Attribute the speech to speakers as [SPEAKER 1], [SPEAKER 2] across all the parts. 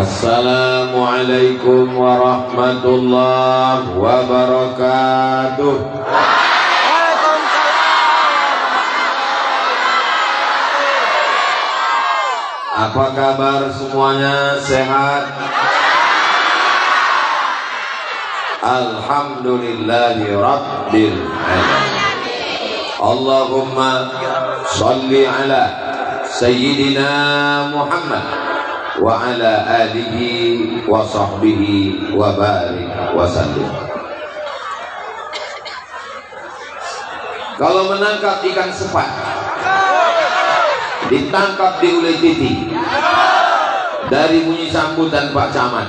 [SPEAKER 1] Assalamualaikum warahmatullahi wabarakatuh. Apa kabar semuanya? Sehat? Alhamdulillahi rabbil alamin. Allahumma salli ala Sayyidina Muhammad wa ala alihi wa sahbihi wa barik wa sallim. Kalau menangkap ikan sepat ditangkap di Ulai Titi, dari bunyi sambutan Pak Camat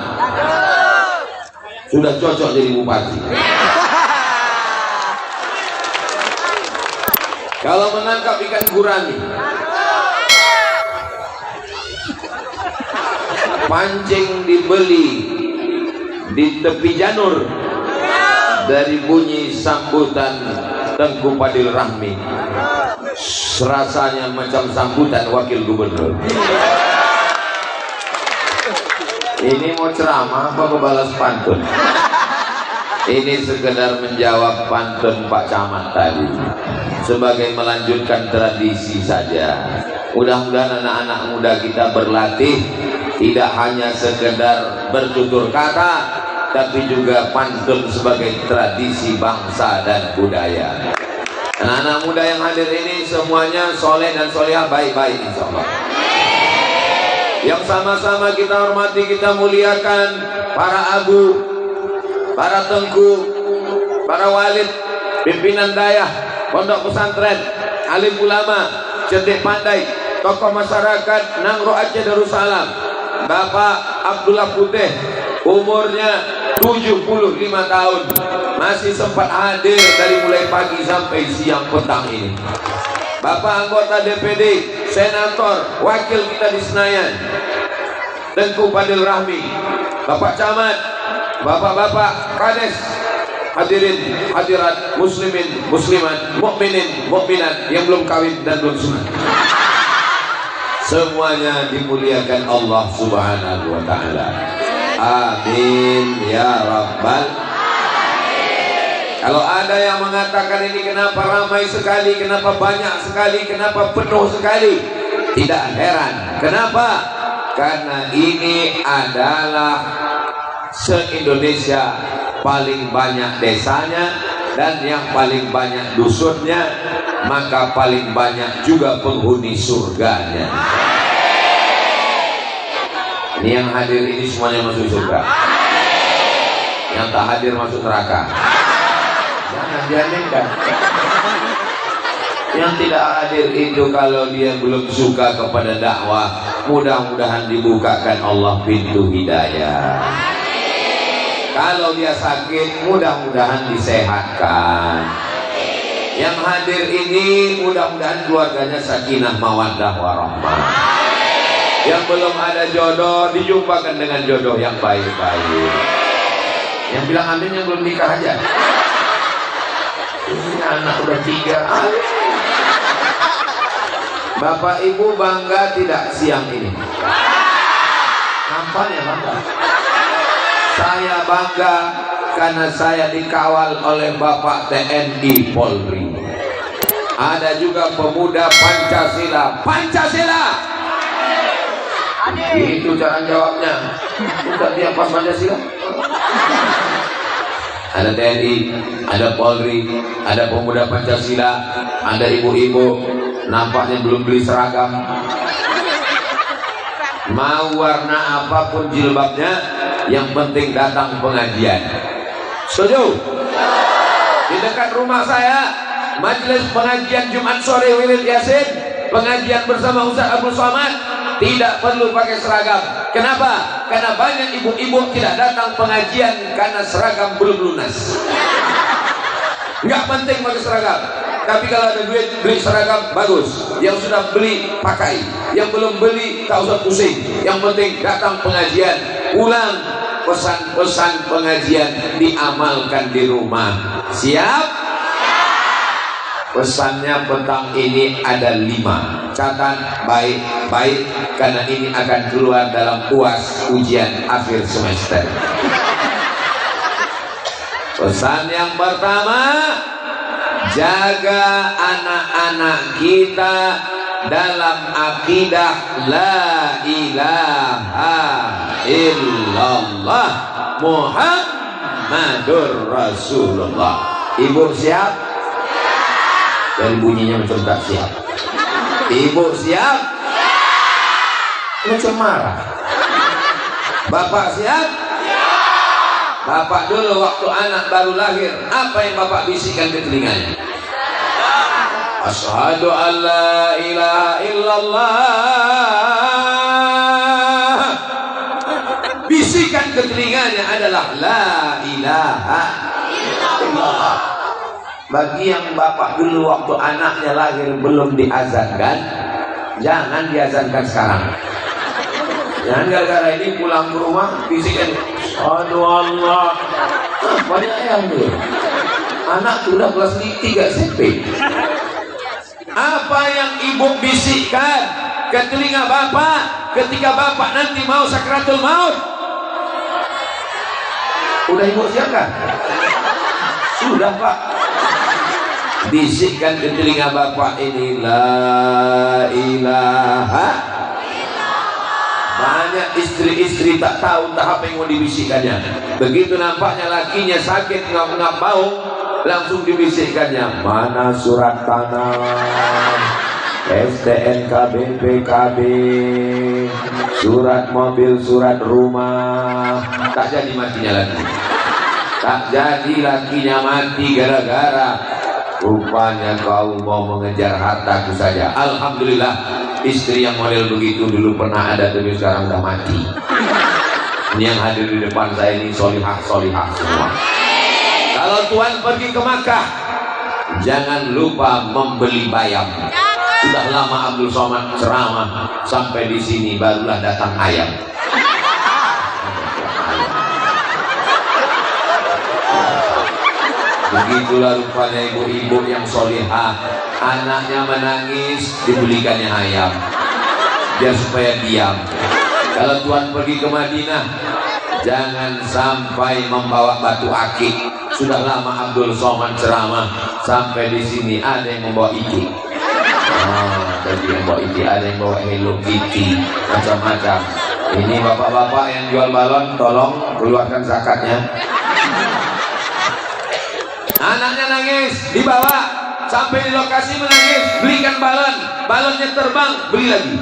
[SPEAKER 1] sudah cocok jadi bupati. Kalau menangkap ikan gurami pancing dibeli di tepi Janur, dari bunyi sambutan Tengku Fadil Rahmi rasanya macam sambutan wakil gubernur. Ini mau ceramah apa balas pantun? Ini sekedar menjawab pantun Pak Camat tadi, sebagai melanjutkan tradisi saja. Mudah-mudahan anak-anak muda kita berlatih, tidak hanya sekedar bertutur kata, tapi juga pantun sebagai tradisi bangsa dan budaya. Anak-anak muda yang hadir ini semuanya soleh dan solehah, baik-baik insyaallah. Yang sama-sama kita hormati, kita muliakan para abu, para tengku, para walid, pimpinan dayah, pondok pesantren, alim ulama, cerdik pandai, tokoh masyarakat Nangro Aceh Darussalam, Bapak Abdullah Putih, umurnya 75 tahun, masih sempat hadir dari mulai pagi sampai siang petang ini. Bapak anggota DPD, senator, wakil kita di Senayan, Tengku Fadil Rahmi, Bapak Camat, Bapak-bapak Kades, hadirin hadirat, muslimin muslimat, mukminin mukminat yang belum kawin dan belum sunat, semuanya dimuliakan Allah Subhanahu wa taala. Amin ya rabbal alamin. Kalau ada yang mengatakan ini kenapa ramai sekali, kenapa banyak sekali, kenapa penuh sekali, tidak heran. Kenapa? Karena ini adalah se-Indonesia paling banyak desanya dan yang paling banyak dusunnya, maka paling banyak juga penghuni surganya. Ini yang hadir ini semuanya masuk surga, yang tak hadir masuk neraka. Jangan dianehkan. Yang tidak hadir itu kalau dia belum suka kepada dakwah, mudah-mudahan dibukakan Allah pintu hidayah. Kalau dia sakit, mudah-mudahan disehatkan. Yang hadir ini mudah-mudahan keluarganya sakinah mawaddah warahmah. Yang belum ada jodoh dijumpakan dengan jodoh yang baik-baik. Yang bilang amin yang belum nikah aja. Ini anak udah 3. Bapak Ibu bangga tidak siang ini? Kapan ya bangga? Saya bangga karena saya dikawal oleh Bapak TNI Polri. Ada juga pemuda Pancasila. Pancasila! Itu cara jawabnya. Bukan dia pas Pancasila. Ada TNI, ada Polri, ada pemuda Pancasila, ada ibu-ibu nampaknya belum beli seragam. Mau warna apapun jilbabnya, yang penting datang pengajian. Setuju? Di dekat rumah saya, majelis pengajian Jumat sore Wirid Yasin, pengajian bersama Ustaz Abdul Somad, tidak perlu pakai seragam. Kenapa? Karena banyak ibu-ibu tidak datang pengajian karena seragam belum lunas. Nggak penting pakai seragam, tapi kalau ada duit beli seragam bagus. Yang sudah beli pakai, yang belum beli tak usah pusing. Yang penting datang pengajian, ulang pesan-pesan pengajian diamalkan di rumah. Siap? Pesannya petang ini ada 5. Catat baik-baik karena ini akan keluar dalam UAS, ujian akhir semester. Pesan yang pertama, jaga anak-anak kita dalam akidah la ilaha illallah Muhammadur Rasulullah. Ibu siap? Dan bunyinya macam tak siap. Ibu siap? Macam marah. Bapak siap? Bapak dulu waktu anak baru lahir, apa yang bapak bisikkan ke telinganya? Asyhadu an la ilaha illallah. Bisikan ke telinganya adalah la ilaha illallah. Bagi yang bapak dulu waktu anaknya lahir belum diazankan, jangan diazankan sekarang. Jangan gara-gara ini pulang ke rumah bisikan, aduh Allah, banyak yang dulu. Anak sudah kelas 3 SMP. Apa yang ibu bisikkan ke telinga bapak ketika bapak nanti mau sakratul maut? Udah ibu siapkan? Sudah pak. Bisikkan ke telinga bapak ini la ilaha. Banyak istri-istri tak tahu entah apa yang mau dibisikkannya. Begitu nampaknya lakinya sakit ngap-ngap bau, langsung dibisikkannya mana surat tanah, STNK, BPKB, surat mobil, surat rumah. Tak jadi matinya lagi. Tak jadi lakinya mati gara-gara rupanya kau mau mengejar hartaku saja. Alhamdulillah, istri yang model begitu dulu pernah ada tapi sekarang udah mati. Ini yang hadir di depan saya ini solihah-solihah semua. Kalau Tuhan pergi ke Makkah, jangan lupa membeli bayam. Sudah lama Abdul Somad ceramah, sampai di sini barulah datang ayam. Begitulah rupanya ibu-ibu yang solihah, anaknya menangis dibelikannya ayam biar supaya diam. Kalau Tuhan pergi ke Madinah, jangan sampai membawa batu akik. Sudah lama Abdul Somad ceramah, sampai di sini ada yang membawa iki. Ada yang bawa iki, ada yang bawa Hello Kitty, macam-macam. Ini bapak-bapak yang jual balon, tolong keluarkan zakatnya. Anaknya nangis, dibawa sampai di lokasi menangis, belikan balon, balonnya terbang, beli lagi.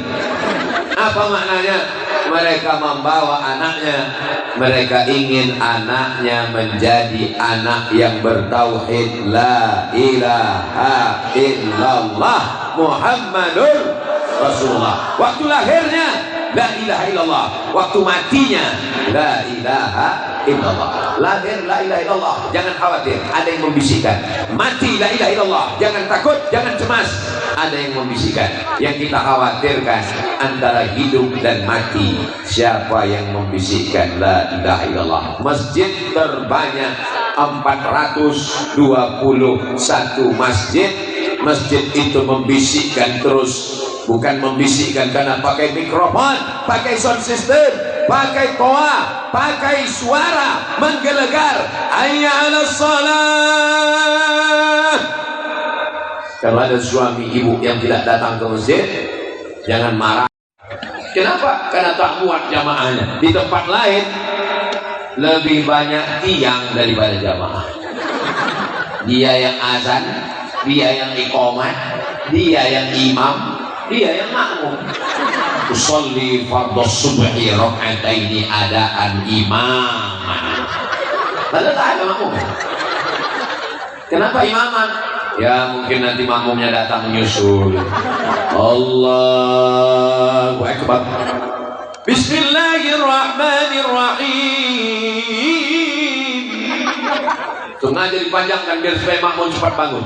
[SPEAKER 1] Apa maknanya? Mereka membawa anaknya, mereka ingin anaknya menjadi anak yang bertauhid la ilaha illallah Muhammadur Rasulullah. Waktu lahirnya la ilaha illallah, waktu matinya la ilaha illallah. Lahir la ilaha illallah, jangan khawatir, ada yang membisikkan. Mati la ilaha illallah, jangan takut, jangan cemas, ada yang membisikkan. Yang kita khawatirkan antara hidup dan mati, siapa yang membisikkan la ilaha illallah. Masjid terbanyak 421 masjid. Masjid itu membisikkan terus, bukan membisikkan karena pakai mikrofon, pakai sound system, pakai toa, pakai suara menggelegar. Hayya 'alas shalah. Kalau ada suami ibu yang tidak datang ke masjid, jangan marah. Kenapa? Karena tak muat jamaahnya. Di tempat lain lebih banyak tiang daripada jamaah. Dia yang azan, dia yang iqamah, dia yang imam, dia yang makmum. Usolli fardhu subhi rak'ataini adaan imaman. Padahal tak ada makmum. Kenapa imaman? Ya mungkin nanti makmumnya datang menyusul. Allahu Akbar. Bismillahirrahmanirrahim. Sengaja dipanjangkan biar supaya makmum cepat bangun.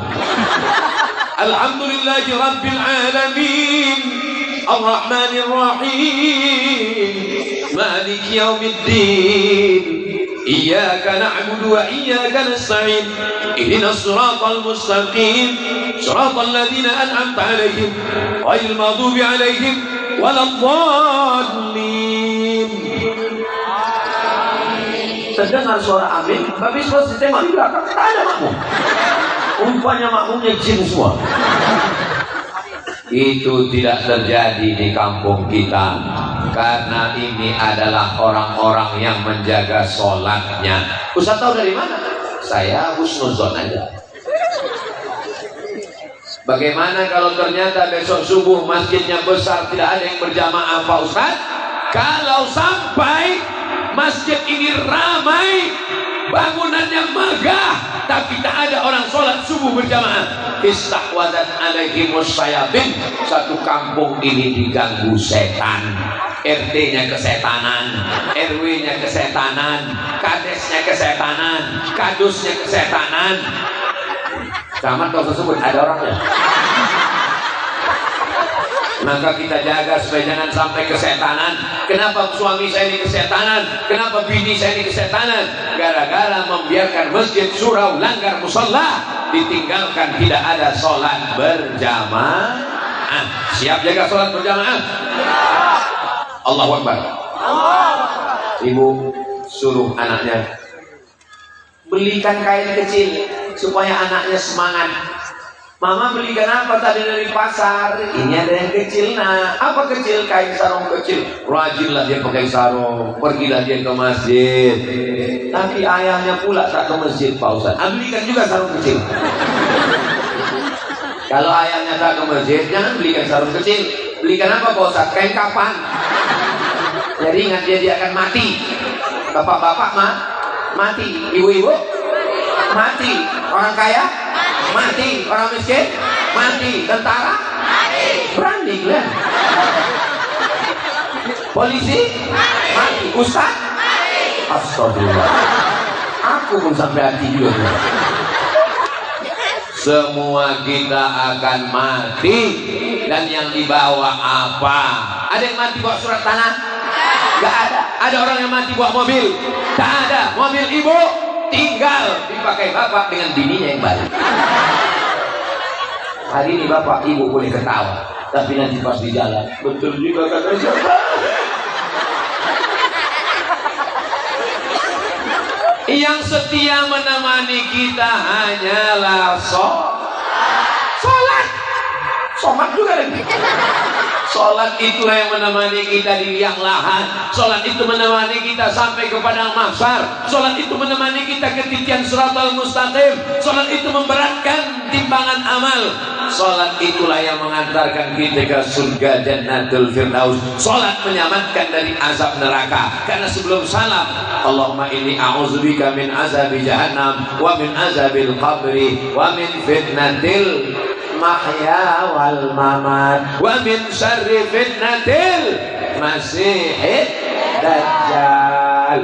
[SPEAKER 1] Alhamdulillahi Rabbil Alamin, Ar-Rahmanir Rahim, Maliki Yaumiddin, iyyaka na'budu wa iyyaka nasta'in ihdinas siratal mustaqim siratal ladzina an'amta 'alaihim ghairil maghdubi 'alaihim waladdallin. Terdengar suara amin, tapi sistem di belakang tak ada makmum. Rupanya makmumnya jin semua. Itu tidak terjadi di kampung kita, karena ini adalah orang-orang yang menjaga sholatnya. Ustaz tahu dari mana? Saya husnuzon aja. Bagaimana kalau ternyata besok subuh masjidnya besar, tidak ada yang berjamaah, Pak Ustaz? Kalau sampai masjid ini ramai, bangunannya megah, tapi tak ada orang sholat subuh berjamaah, istahwadat alaihimus syayatin, satu kampung ini diganggu setan. RT-nya kesetanan, RW-nya kesetanan, kadesnya kesetanan, kadusnya kesetanan. Camat kalau tersebut ada orangnya. Maka kita jaga supaya jangan sampai kesetanan. Kenapa suami saya ini kesetanan? Kenapa bini saya ini kesetanan? Gara-gara membiarkan masjid surau langgar musalla, ditinggalkan, tidak ada sholat berjamaah. Siap jaga sholat berjamaah? Allahu Akbar. Ibu suruh anaknya belikan kain kecil supaya anaknya semangat. Mama belikan apa tadi dari pasar? Ini ada yang kecil. Nah, apa kecil? Kain sarung kecil. Rajinlah dia pakai sarung, pergilah dia ke masjid. Tapi ayahnya pula tak ke masjid, Pak Ustaz. Belikan juga sarung kecil. Kalau ayahnya tak ke masjid, jangan belikan sarung kecil. Belikan apa, Pak Ustaz? Kain kapan? Jadi ingat dia akan mati. Bapak-bapak mati, ibu-ibu mati, orang kaya mati, orang miskin mati, tentara mati, berani kan? Polisi mati, ustaz mati. Astagfirullah, aku pun sampai hati juga. Semua kita akan mati, dan yang dibawa apa? Ada yang mati bawa surat tanah? Gak ada. Ada orang yang mati bawa mobil? Tak ada. Mobil ibu tinggal dipakai bapak dengan bininya yang baru. Hari ini bapak ibu boleh ketawa, tapi nanti pas di jalan, betul juga kata siapa. Yang setia menemani kita hanyalah sholat. Sholat juga lagi. Sholat itulah yang menemani kita di liang lahat. Sholat itu menemani kita sampai ke padang mahsyar. Sholat itu menemani kita ke titian siratal mustaqim. Sholat itu memberatkan timbangan amal. Sholat itulah yang mengantarkan kita ke surga Jannatul Firdaus. Sholat menyelamatkan dari azab neraka. Karena sebelum salam, Allahumma inni a'udzubika min azabi jahannam, wa min azabil qabri, wa min fitnatil mahya wal mamat, wa min syarri fitnatil masihid dajjal.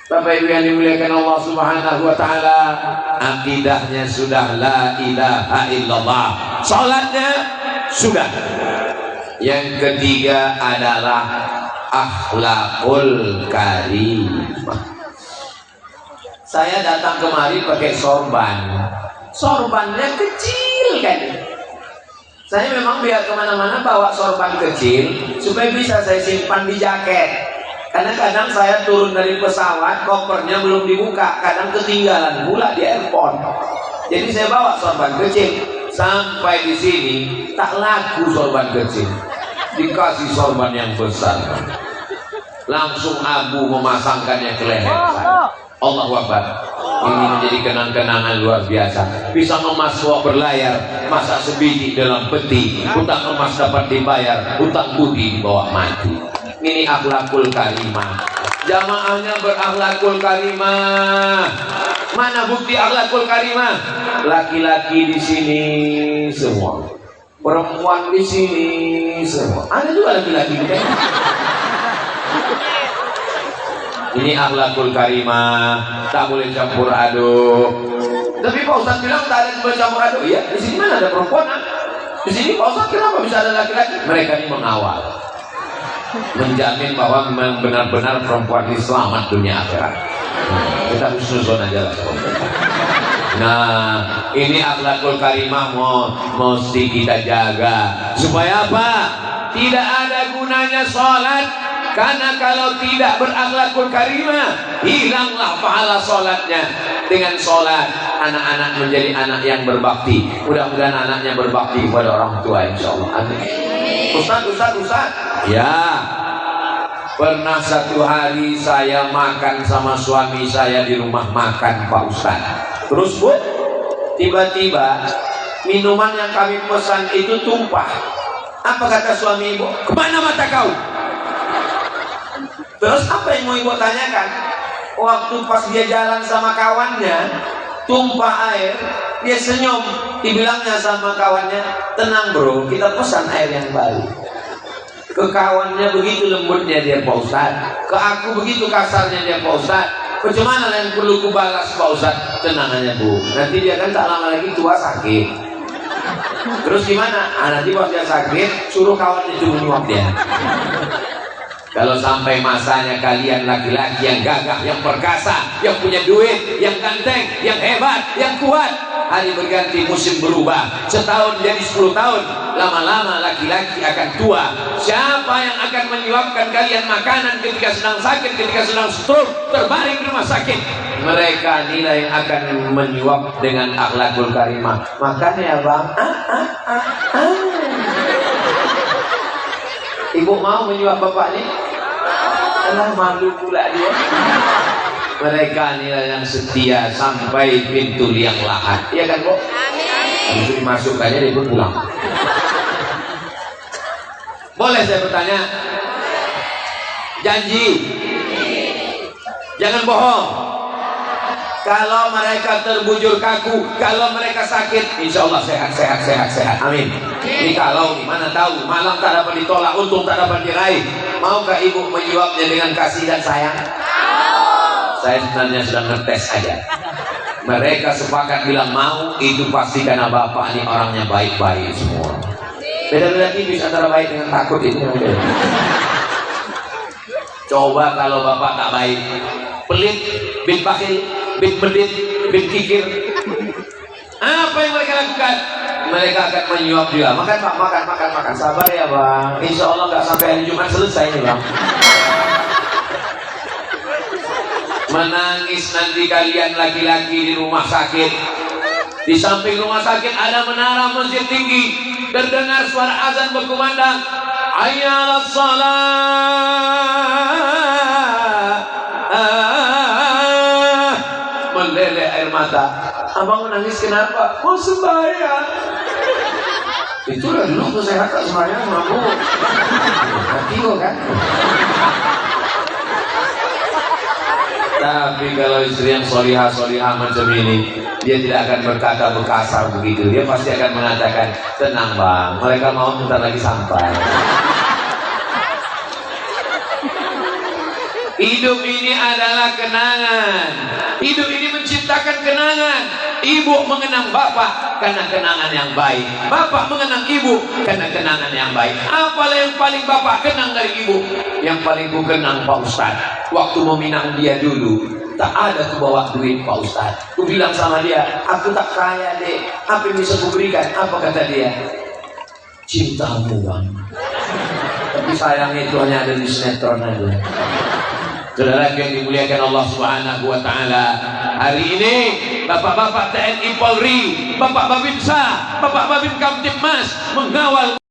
[SPEAKER 1] Bapak Ibu yang dimuliakan Allah Subhanahu wa taala, akidahnya sudah la ilaha illallah, salatnya sudah. Yang ketiga adalah akhlakul karimah. Saya datang kemari pakai sorban. Sorbannya kecil kan. Saya memang biar kemana-mana bawa sorban kecil supaya bisa saya simpan di jaket. Karena kadang saya turun dari pesawat, kopernya belum dibuka, kadang ketinggalan pula di airport. Jadi saya bawa sorban kecil. Sampai di sini tak laku sorban kecil, dikasih sorban yang besar. Langsung Abu memasangkannya ke leher saya. Allahu Akbar. Ini menjadi kenang-kenangan luar biasa. Bisa emas bawa berlayar, masa sebiji dalam peti. Hutang emas dapat dibayar, hutang budi dibawa mati. Ini akhlakul karimah. Jamaahnya berakhlakul karimah. Mana bukti akhlakul karimah? Laki-laki di sini semua, perempuan di sini semua. Ada juga laki-laki gitu. Ini akhlakul karimah, tak boleh campur aduk. Tapi Pak Ustaz bilang tak ada campur aduk. Ya, di sini mana ada perempuan? Di sini Pak Ustaz kenapa bisa ada laki-laki? Mereka ini mengawal. menjamin bahwa memang benar-benar perempuan ini selamat dunia akhirat. Kita husnuzon aja lah. Nah, ini akhlakul karimah mesti kita jaga. Supaya apa? Tidak ada gunanya sholat, karena kalau tidak berakhlakul karimah, hilanglah pahala sholatnya. Dengan sholat, anak-anak menjadi anak yang berbakti. Mudah-mudahan anaknya berbakti kepada orang tua, insya Allah. Amin. Ustaz. Ya, pernah satu hari saya makan sama suami saya di rumah makan Pak Ustaz. Terus Bu, tiba-tiba minuman yang kami pesan itu tumpah. Apa kata suami ibu? Kemana mata kau? Terus apa yang mau ibu tanyakan? Waktu pas dia jalan sama kawannya, tumpah air, dia senyum. Dibilangnya sama kawannya, tenang bro, kita pesan air yang baik. Ke kawannya begitu lembutnya dia Pak Ustaz, ke aku begitu kasarnya dia Pak Ustaz. Bagaimana yang perlu kubalas Pak Ustaz? Tenang aja Bu, nanti dia kan tak lama lagi tua sakit. Terus gimana? Nanti pas dia sakit, suruh kawannya itu menyuap dia. Kalau sampai masanya kalian laki-laki yang gagah, yang perkasa, yang punya duit, yang ganteng, yang hebat, yang kuat, hari berganti musim berubah, setahun jadi 10 tahun, lama-lama laki-laki akan tua. Siapa yang akan menyuapkan kalian makanan ketika sedang sakit, ketika sedang stroke, terbaring di rumah sakit? Mereka nilai yang akan menyuap dengan akhlakul karimah. Makan ya bang. Ibu mau menyuap bapak ini? Alah, malu pula dia. Mereka nilai yang setia sampai pintu liang lahat. Iya kan Bu? Amin. Itu dimasukkannya dia pun pulang. Boleh saya bertanya? Janji? Jangan bohong. Kalau mereka terbujur kaku, kalau mereka sakit, insya Allah sehat. Amin. Ini kalau mana tahu, malam tak dapat ditolak, untung tak dapat diraih. Maukah ibu menjawabnya dengan kasih dan sayang? Saya sebenarnya sedang ngetes aja. Mereka sepakat bilang mau, itu pasti karena bapak ini orangnya baik-baik semua. Beda-beda tipis antara baik dengan takut itu. Coba kalau bapak tak baik, pelit, bin bakhil, bin medit, bin kikir, apa yang mereka lakukan? Mereka akan menyuap juga. Makan Pak, makan. Sabar ya Bang. Insya Allah nggak sampai hari Jumat selesai nih Bang. Menangis nanti kalian laki-laki di rumah sakit. Di samping rumah sakit ada menara masjid tinggi. Terdengar suara azan berkumandang. Hayyalas shalah. Meleleh air mata. Abang menangis kenapa? Mau sembahyang. Itulah dulu kesehatan sembahyang mampu. Hati kok kan. Tapi kalau istri yang solihah macam ini, dia tidak akan berkata berkasar begitu. Dia pasti akan mengatakan, tenang bang, mereka mau bentar lagi sampai. Hidup ini adalah kenangan. Hidup ini menciptakan kenangan. Ibu mengenang bapak karena kenangan yang baik. Bapak mengenang ibu karena kenangan yang baik. Apalah yang paling bapak kenang dari ibu? Yang paling ku kenang Pak Ustaz. Waktu meminang dia dulu, tak ada ku bawa duit Pak Ustaz. Ku bilang sama dia, aku tak kaya deh. Apa yang bisa ku berikan? Apa kata dia? Cintamu bang. Tapi sayangnya itu hanya ada di sinetron aja. Saudara yang dimuliakan Allah Subhanahu wa taala, hari ini bapak-bapak TNI Polri, bapak Babinsa, bapak Babin Kamtibmas mengawal